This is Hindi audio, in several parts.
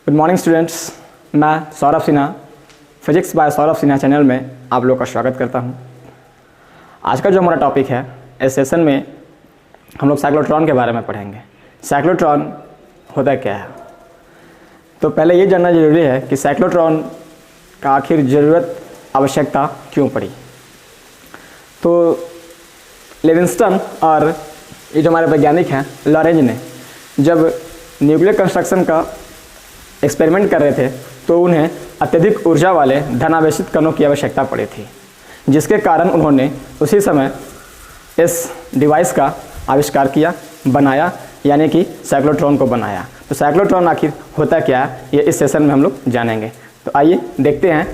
गुड मॉर्निंग स्टूडेंट्स, मैं Saurabh Sinha physics bye Saurabh Sinha channel में आप लोग का स्वागत करता हूं। आज का जो हमारा टॉपिक है, इस सेशन में हम लोग साइक्लोट्रॉन के बारे में पढ़ेंगे। साइक्लोट्रॉन होता क्या है? तो पहले ये जानना जरूरी है कि साइक्लोट्रॉन का आखिर ज़रूरत आवश्यकता क्यों पड़ी। तो लेविंगस्टन और ये जो हमारे वैज्ञानिक हैं लॉरेंज ने जब न्यूक्लियर कंस्ट्रक्शन का एक्सपेरिमेंट कर रहे थे तो उन्हें अत्यधिक ऊर्जा वाले धनावेशित कणों की आवश्यकता पड़ी थी, जिसके कारण उन्होंने उसी समय इस डिवाइस का आविष्कार किया, बनाया, यानी कि साइक्लोट्रॉन को बनाया। तो साइक्लोट्रॉन आखिर होता क्या है, ये इस सेशन में हम लोग जानेंगे। तो आइए देखते हैं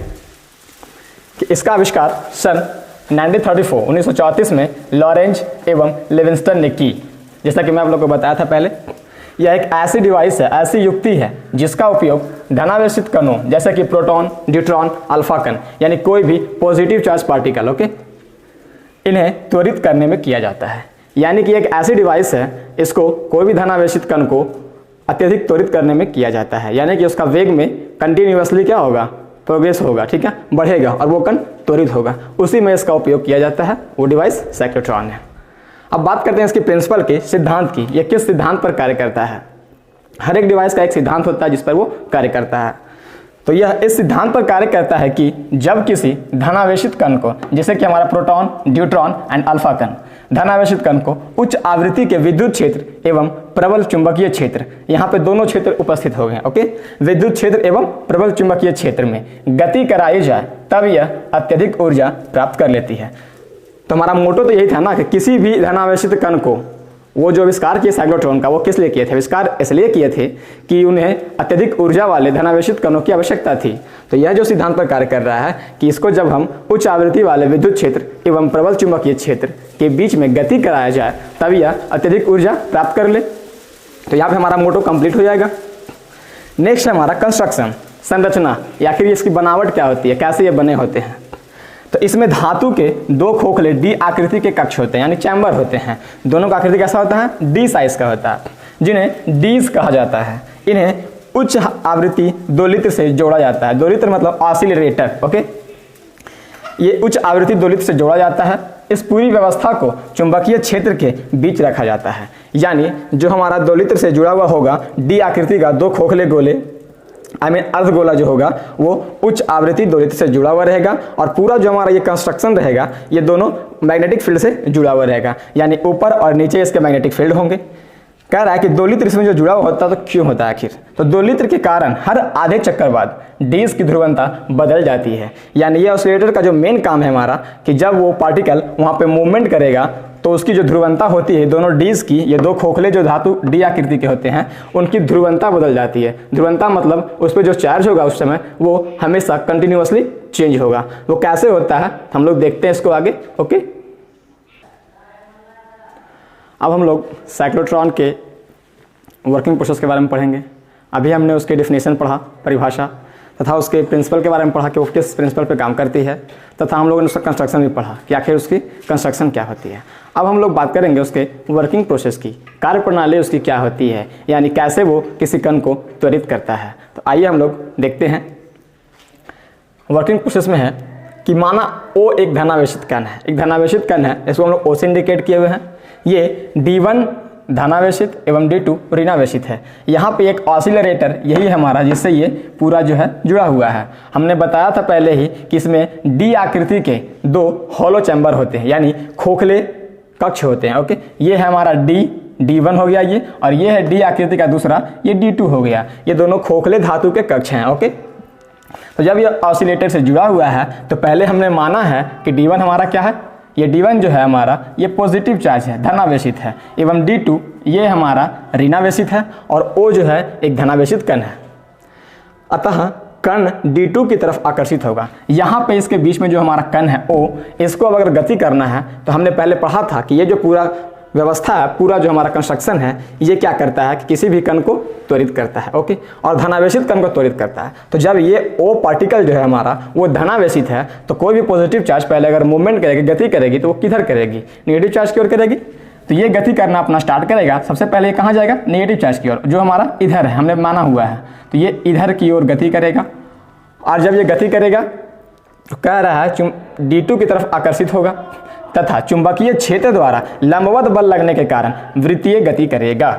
कि इसका आविष्कार सन 1934 में लॉरेंज एवं लेविंगस्टन ने की। जैसा कि मैं आप लोग को बताया था पहले, यह एक ऐसी डिवाइस है, ऐसी युक्ति है जिसका उपयोग धनावेशित कणों जैसे कि प्रोटॉन, न्यूट्रॉन, अल्फा कण यानी कोई भी पॉजिटिव चार्ज पार्टिकल इन्हें त्वरित करने में किया जाता है। यानी कि एक ऐसी डिवाइस है, इसको कोई भी धनावेशित कण को अत्यधिक त्वरित करने में किया जाता है, यानी कि उसका वेग में कंटिन्यूअसली क्या होगा, प्रोग्रेस होगा, ठीक है, बढ़ेगा और वो कण त्वरित होगा। उसी में इसका उपयोग किया जाता है, वो डिवाइस साइक्लोट्रॉन है। अब बात करते हैं इसके प्रिंसिपल के, सिद्धांत की। यह किस सिद्धांत पर कार्य करता है? हर एक डिवाइस का एक सिद्धांत होता है जिस पर वो कार्य करता है। तो यह इस सिद्धांत पर कार्य करता है कि जब किसी धनावेशित कण को, जैसे कि हमारा प्रोटॉन, न्यूट्रॉन एंड अल्फा कण, धनावेशित कण को उच्च आवृत्ति के विद्युत क्षेत्र एवं प्रबल चुंबकीय क्षेत्र, यहाँ पे दोनों क्षेत्र उपस्थित हो गए, ओके, विद्युत क्षेत्र एवं प्रबल चुंबकीय क्षेत्र में गति कराई जाए, तब यह अत्यधिक ऊर्जा प्राप्त कर लेती है। तो हमारा मोटो तो यही था ना कि किसी भी धनावेशित कण को, वो जो आविष्कार किए साइक्लोट्रॉन का, वो किस लिए किए थे? आविष्कार इसलिए किए थे कि उन्हें अत्यधिक ऊर्जा वाले धनावेशित कणों की आवश्यकता थी। तो यह जो सिद्धांत पर कार्य कर रहा है कि इसको जब हम उच्च आवृत्ति वाले विद्युत क्षेत्र एवं प्रबल चुंबकीय क्षेत्र के बीच में गति कराया जाए, तब यह अत्यधिक ऊर्जा प्राप्त कर ले। तो यहाँ पे हमारा मोटो कंप्लीट हो जाएगा। नेक्स्ट है हमारा कंस्ट्रक्शन, संरचना, या फिर इसकी बनावट क्या होती है, कैसे ये बने होते हैं। तो इसमें धातु के दो खोखले डी आकृति के कक्ष होते हैं, यानी चैम्बर होते हैं। दोनों का आकृति कैसा होता है? डी साइज का होता है, जिन्हें डीज कहा जाता है। इन्हें उच्च आवृत्ति दोलित्र से जोड़ा जाता है। दोलित्र मतलब ऑसिलेटर, ओके। ये उच्च आवृत्ति दोलित्र से जोड़ा जाता है। इस पूरी व्यवस्था को चुंबकीय क्षेत्र के बीच रखा जाता है, यानी जो हमारा दोलित्र से जुड़ा हुआ होगा डी आकृति का दो खोखले गोले, अर्धगोला जो होगा वो उच्च आवृत्ति दोलित्र से जुड़ा हुआ रहेगा, और पूरा जो हमारा ये कंस्ट्रक्शन रहेगा ये दोनों मैग्नेटिक फील्ड से जुड़ा हुआ रहेगा, यानी ऊपर और नीचे इसके मैग्नेटिक फील्ड होंगे। कह रहा है कि दोलित्र इसमें जो जुड़ा हुआ होता है, तो क्यों होता है आखिर? तो दोलित्र के कारण हर आधे चक्कर बाद डीज की ध्रुवंता बदल जाती है। यानी ये ऑसिलेटर का जो मेन काम है हमारा, कि जब वो पार्टिकल वहाँ पे मूवमेंट करेगा तो उसकी जो ध्रुवंता होती है दोनों डीज की, ये दो खोखले जो धातु डी आकृति के होते हैं, उनकी ध्रुवंता बदल जाती है। ध्रुवंता मतलब उस पर जो चार्ज होगा उस समय वो हमेशा कंटिन्यूअसली चेंज होगा। वो कैसे होता है हम लोग देखते हैं इसको आगे, ओके। अब हम लोग साइक्लोट्रॉन के वर्किंग प्रोसेस के बारे में पढ़ेंगे। अभी हमने उसके डेफिनेशन पढ़ा, परिभाषा, तथा उसके प्रिंसिपल के बारे में पढ़ा कि वो किस प्रिंसिपल पे काम करती है, तथा हम लोगों ने उसका कंस्ट्रक्शन भी पढ़ा कि आखिर उसकी कंस्ट्रक्शन क्या होती है। अब हम लोग बात करेंगे उसके वर्किंग प्रोसेस की, कार्य प्रणाली उसकी क्या होती है, यानी कैसे वो किसी कण को त्वरित करता है। तो आइए हम लोग देखते हैं। वर्किंग प्रोसेस में है कि माना ओ एक धनावेशित कण है, एक धनावेशित कण है, इसको हम लोग ओ से इंडिकेट किए हुए हैं। ये D1 धनावेशित एवं D2 ऋणावेशित है। यहाँ पे एक ऑसिलरेटर यही है हमारा, जिससे ये पूरा जो है जुड़ा हुआ है। हमने बताया था पहले ही कि इसमें डी आकृति के दो हॉलो चैम्बर होते हैं, यानी खोखले कक्ष होते हैं, ओके। ये है हमारा D1 हो गया ये, और ये है डी आकृति का दूसरा, ये D2 हो गया। ये दोनों खोखले धातु के कक्ष हैं, ओके। तो जब ये ऑसिलेटर से जुड़ा हुआ है तो पहले हमने माना है कि D1 हमारा क्या है, ये D1 जो है हमारा ये पॉजिटिव चार्ज है, धनावेशित है, एवं D2 ये हमारा ऋणावेशित है, और O जो है एक धनावेशित कण है। अतः कण D2 की तरफ आकर्षित होगा। यहाँ पे इसके बीच में जो हमारा कण है O, इसको अगर गति करना है तो हमने पहले पढ़ा था कि ये जो पूरा व्यवस्था है, पूरा जो हमारा कंस्ट्रक्शन है, ये क्या करता है कि किसी भी कण को त्वरित करता है, ओके, और धनावेशित कण को त्वरित करता है। तो जब ये ओ पार्टिकल जो है हमारा वो धनावेशित है, तो कोई भी पॉजिटिव चार्ज पहले अगर मूवमेंट करेगी, गति करेगी, तो वो किधर करेगी? नेगेटिव चार्ज की ओर करेगी। तो ये गति करना अपना स्टार्ट करेगा। सबसे पहले ये कहाँ जाएगा, नेगेटिव चार्ज की ओर, जो हमारा इधर है, हमने माना हुआ है। तो ये इधर की ओर गति करेगा, और जब ये गति करेगा तो कह रहा है D2 की तरफ आकर्षित होगा तथा चुंबकीय क्षेत्र द्वारा लंबवत बल लगने के कारण वृत्तीय गति करेगा।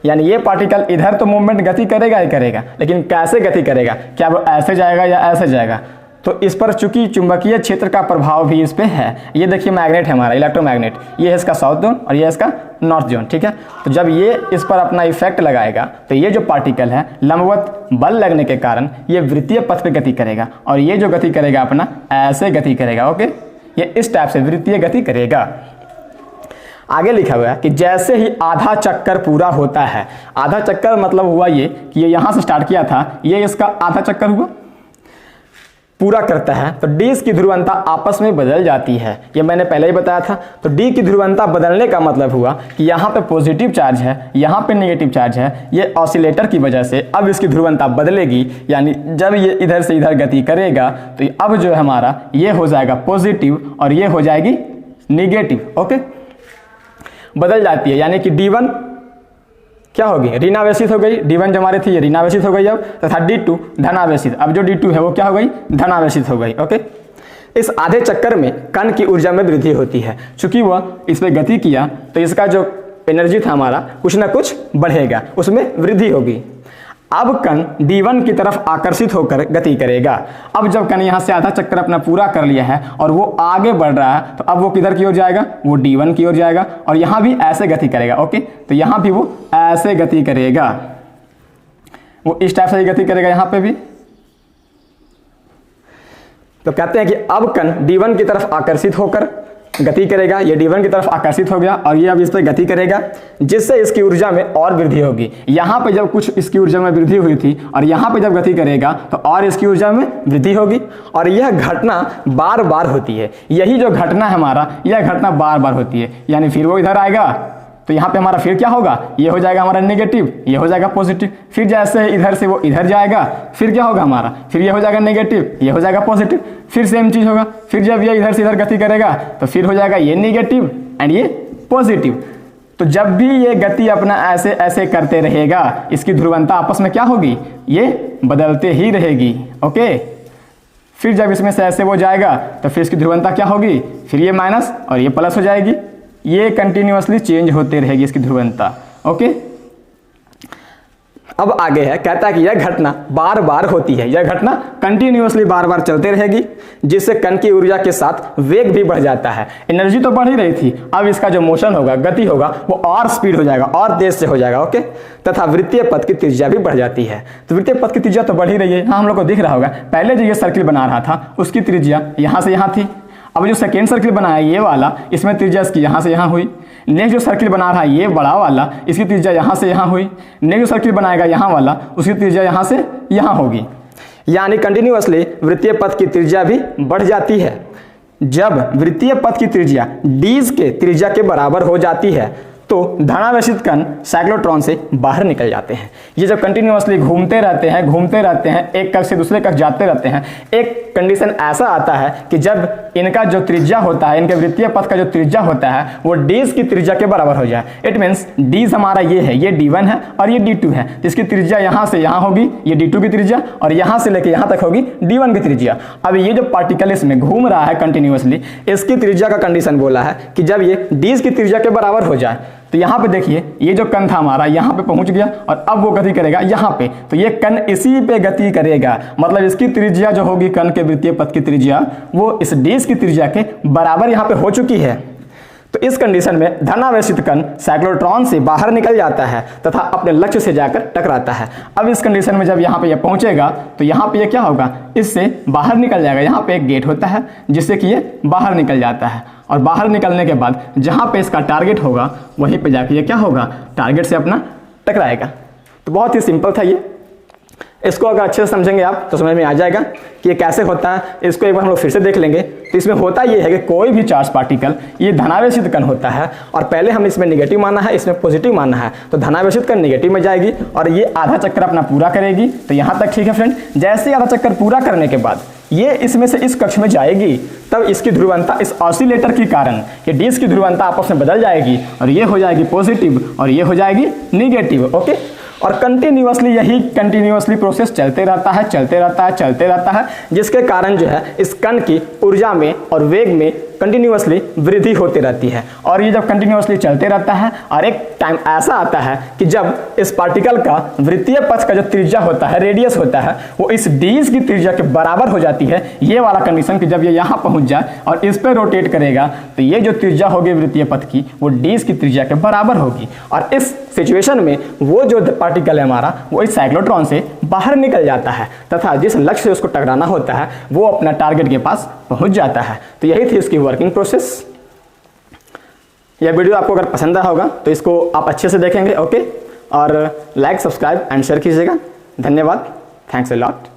यानी ये पार्टिकल इधर तो मूवमेंट गति करेगा ही करेगा, लेकिन कैसे गति करेगा, क्या वो ऐसे जाएगा या ऐसे जाएगा। तो इस पर चूंकि चुंबकीय क्षेत्र का प्रभाव भी इस पे है। ये देखिए मैग्नेट है हमारा, इलेक्ट्रोमैग्नेट, ये है इसका साउथ जोन और ये है इसका नॉर्थ जोन, ठीक है। तो जब ये इस पर अपना इफेक्ट लगाएगा तो ये जो पार्टिकल है लंबवत बल लगने के कारण ये वृत्तीय पथ पे गति करेगा, और ये जो गति करेगा अपना ऐसे गति करेगा। ओके, ये इस टाइप से वृत्तीय गति करेगा। आगे लिखा हुआ है कि जैसे ही आधा चक्कर पूरा होता है, आधा चक्कर मतलब हुआ ये कि ये यहाँ से स्टार्ट किया था, ये इसका आधा चक्कर हुआ, पूरा करता है तो डी की ध्रुवंता आपस में बदल जाती है। ये मैंने पहले ही बताया था। तो डी की ध्रुवंता बदलने का मतलब हुआ कि यहाँ पे पॉजिटिव चार्ज है, यहाँ पे नेगेटिव चार्ज है। ये ऑसिलेटर की वजह से अब इसकी ध्रुवंता बदलेगी, यानी जब ये इधर से इधर गति करेगा तो अब जो है हमारा ये हो जाएगा पॉजिटिव और ये हो जाएगी निगेटिव। ओके, बदल जाती है, यानी कि D1 क्या होगी, ऋणावेशित हो गई। D1 जो हमारी थी ये ऋणावेशित हो गई अब, तथा D2 धनावेशित। अब जो D2 है वो क्या हो गई, धनावेशित हो गई। ओके, इस आधे चक्कर में कण की ऊर्जा में वृद्धि होती है। चूंकि वह इस पर गति किया तो इसका जो एनर्जी था हमारा कुछ ना कुछ बढ़ेगा, उसमें वृद्धि होगी। अब कण D1 की तरफ आकर्षित होकर गति करेगा। अब जब कण यहाँ से आधा चक्कर अपना पूरा कर लिया है और वो आगे बढ़ रहा है, तो अब वो किधर की ओर जाएगा, वो D1 की ओर जाएगा, और यहाँ भी ऐसे गति करेगा। ओके, तो यहाँ भी वो ऐसे गति करेगा, वो इस टाइप से ही गति करेगा यहाँ पे भी। तो कहते हैं कि अब कण D1 की तरफ आकर्षित होकर गति करेगा। ये D1 की तरफ आकर्षित हो गया और ये अब इस पर गति करेगा, जिससे इसकी ऊर्जा में और वृद्धि होगी। यहाँ पे जब कुछ इसकी ऊर्जा में वृद्धि हुई थी और यहाँ पे जब गति करेगा तो और इसकी ऊर्जा में वृद्धि होगी, और यह घटना बार बार होती है। यही जो घटना है हमारा, यह घटना बार बार होती है। यानी फिर वो इधर आएगा तो यहाँ पे हमारा फिर क्या होगा, ये हो जाएगा हमारा नेगेटिव, ये हो जाएगा पॉजिटिव। फिर जैसे इधर से वो इधर जाएगा, फिर क्या होगा हमारा, फिर ये हो जाएगा नेगेटिव, ये हो जाएगा पॉजिटिव, फिर सेम चीज होगा। फिर जब ये इधर से इधर गति करेगा तो फिर हो जाएगा ये नेगेटिव एंड ये पॉजिटिव। तो जब भी ये गति अपना ऐसे ऐसे करते रहेगा, इसकी ध्रुवंता आपस में क्या होगी, ये बदलते ही रहेगी। ओके, फिर जब इसमें से ऐसे वो जाएगा तो फिर इसकी ध्रुवंता क्या होगी, फिर ये माइनस और ये प्लस हो जाएगी। ये कंटिन्यूअसली चेंज होते रहेगी इसकी ध्रुवंता। ओके, अब आगे है, कहता है कि यह घटना बार बार होती है, यह घटना कंटिन्यूअसली बार बार चलते रहेगी, जिससे कण की ऊर्जा के साथ वेग भी बढ़ जाता है। एनर्जी तो बढ़ ही रही थी, अब इसका जो मोशन होगा, गति होगा, वो और स्पीड हो जाएगा, और तेज से हो जाएगा। ओके, तथा वृत्तीय पथ की त्रिज्या भी बढ़ जाती है। तो वृत्तीय पथ की त्रिज्या तो बढ़ ही रही है। हाँ, हम लोग को दिख रहा होगा, पहले जो ये सर्किल बना रहा था उसकी त्रिज्या यहाँ से यहाँ थी। अब जो सेकेंड सर्किल बनाया ये वाला, इसमें त्रिज्या इसकी यहाँ से यहाँ हुई। नेक्स्ट जो सर्किल बना रहा है ये बड़ा वाला, इसकी त्रिज्या यहाँ से यहाँ हुई। नेक्स्ट जो सर्किल बनाएगा यहाँ वाला, उसकी त्रिज्या यहाँ से यहाँ होगी। यानी कंटिन्यूअसली वृत्तीय पथ की त्रिज्या भी बढ़ जाती है। जब वृत्तीय पथ की त्रिज्या d के त्रिज्या के बराबर हो जाती है तो धनावेशित कण साइक्लोट्रॉन से बाहर निकल जाते हैं। ये जब कंटिन्यूअसली घूमते रहते हैं, एक कक्ष से दूसरे कक्ष जाते रहते हैं, एक कंडीशन ऐसा आता है कि जब इनका जो त्रिज्या होता है, इनके वृत्तीय पथ का जो त्रिज्या होता है, वो d की त्रिज्या के बराबर हो जाए। इट मीन्स d हमारा ये है, ये D1 है और ये D2 है। तो इसकी त्रिज्या यहाँ से यहाँ होगी, ये D2 की त्रिज्या, और यहाँ से लेके यहाँ तक होगी D1 की त्रिज्या। अब ये जो पार्टिकल इसमें घूम रहा है कंटिन्यूअसली, इसकी त्रिज्या का कंडीशन बोला है कि जब ये d की त्रिज्या के बराबर हो जाए। तो यहाँ पे देखिए, ये जो कण था हमारा यहाँ पे पहुंच गया और अब वो गति करेगा यहाँ पे, तो ये कण इसी पे गति करेगा। मतलब इसकी त्रिज्या जो होगी, कण के वृत्तीय पथ की त्रिज्या, वो इस d की त्रिज्या के बराबर यहाँ पे हो चुकी है। तो इस कंडीशन में धनावेशित कण साइक्लोट्रॉन से बाहर निकल जाता है तथा अपने लक्ष्य से जाकर टकराता है। अब इस कंडीशन में जब यहाँ पे ये पहुंचेगा तो यहाँ पे ये क्या होगा, इससे बाहर निकल जाएगा। यहाँ पे एक गेट होता है जिससे कि ये बाहर निकल जाता है, और बाहर निकलने के बाद जहाँ पे इसका टारगेट होगा वहीं पे जाके ये क्या होगा, टारगेट से अपना टकराएगा। तो बहुत ही सिंपल था ये। इसको अगर अच्छे से समझेंगे आप तो समझ में आ जाएगा कि ये कैसे होता है। इसको एक बार हम लोग फिर से देख लेंगे। तो इसमें होता ये है कि कोई भी चार्ज पार्टिकल ये धनावेशित कण होता है, और पहले हम इसमें नेगेटिव माना है, इसमें पॉजिटिव माना है। तो धनावेशित कण नेगेटिव में जाएगी और ये आधा चक्कर अपना पूरा करेगी। तो यहाँ तक ठीक है फ्रेंड। जैसे आधा चक्कर पूरा करने के बाद ये इसमें से इस कक्ष में जाएगी, तब इसकी ध्रुवंता इस ऑसिलेटर के कारण ये डिस्क की ध्रुवंता आपस में बदल जाएगी और ये हो जाएगी पॉजिटिव और ये हो जाएगी निगेटिव। ओके, और कंटिन्यूअसली यही कंटिन्यूअसली प्रोसेस चलते रहता है, चलते रहता है, चलते रहता है, जिसके कारण जो है इस कण की ऊर्जा में और वेग में कंटिन्यूअसली वृद्धि होती रहती है। और ये जब कंटिन्यूअसली चलते रहता है और एक टाइम ऐसा आता है कि जब इस पार्टिकल का वृत्तीय पथ का जो त्रिज्या होता है, रेडियस होता है, वो इस डीज की त्रिज्या के बराबर हो जाती है। ये वाला कंडीशन कि जब ये यहाँ पहुँच जाए और इस पर रोटेट करेगा तो ये जो त्रिज्या होगी वृत्तीय पथ की वो डीज की त्रिज्या के बराबर होगी। और इस सिचुएशन में वो जो पार्टिकल है हमारा वो इस साइक्लोट्रॉन से बाहर निकल जाता है तथा जिस लक्ष्य से उसको टकराना होता है वो अपना टारगेट के पास पहुंच जाता है। तो यही थी इसकी वर्किंग प्रोसेस। यह वीडियो आपको अगर पसंद आया होगा तो इसको आप अच्छे से देखेंगे। ओके, और लाइक, सब्सक्राइब एंड शेयर कीजिएगा। धन्यवाद। Thanks a lot.